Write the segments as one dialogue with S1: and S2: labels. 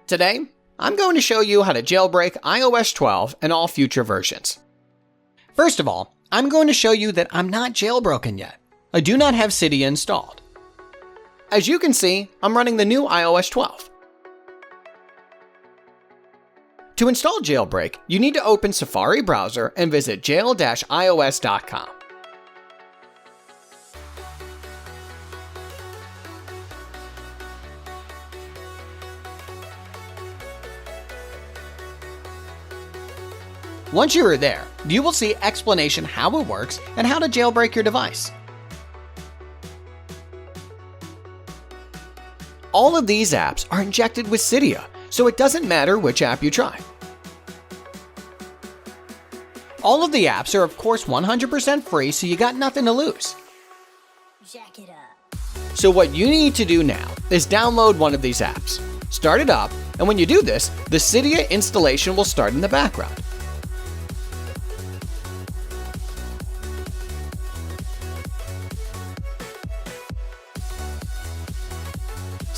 S1: Today, I'm going to show you how to jailbreak iOS 12 and all future versions. First of all, I'm going to show you that I'm not jailbroken yet. I do not have Cydia installed. As you can see, I'm running the new iOS 12. To install Jailbreak, you need to open Safari browser and visit jail-ios.com. Once you are there, you will see explanation how it works and how to jailbreak your device. All of these apps are injected with Cydia, so it doesn't matter which app you try. All of the apps are of course 100% free, so you got nothing to lose.
S2: Jack it up.
S1: So what you need to do now is download one of these apps. Start it up, and when you do this, the Cydia installation will start in the background.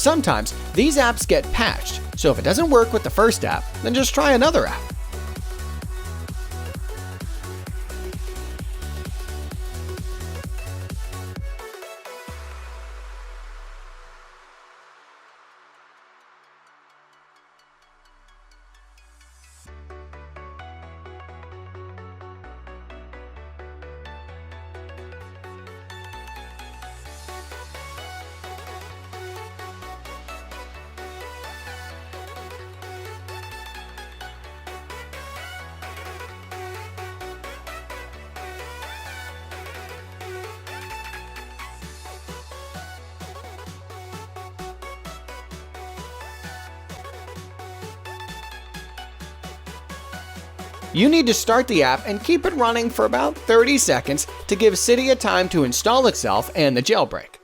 S1: Sometimes these apps get patched, so if it doesn't work with the first app, then just try another app. You need to start the app and keep it running for about 30 seconds to give Cydia time to install itself and the jailbreak.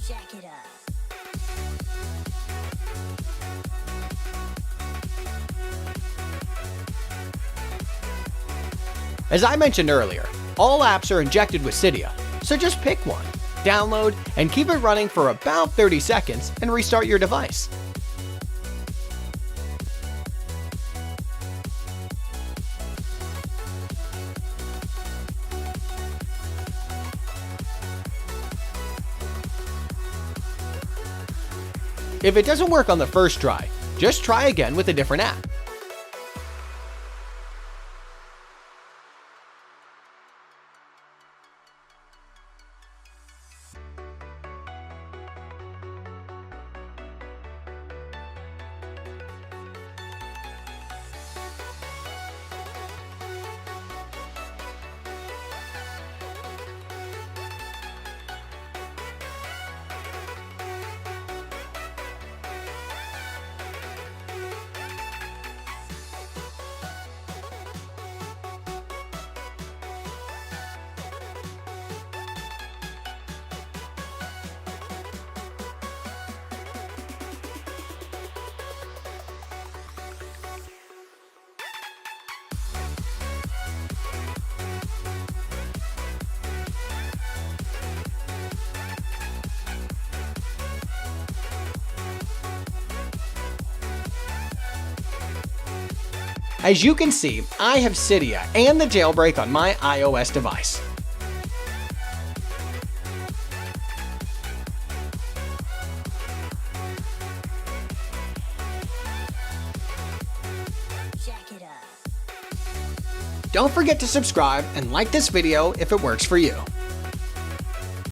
S2: Jack it up.
S1: As I mentioned earlier, all apps are injected with Cydia, so just pick one, download, and keep it running for about 30 seconds and restart your device. If it doesn't work on the first try, just try again with a different app. As you can see, I have Cydia and the jailbreak on my iOS device.
S2: Jack it up.
S1: Don't forget to subscribe and like this video if it works for you.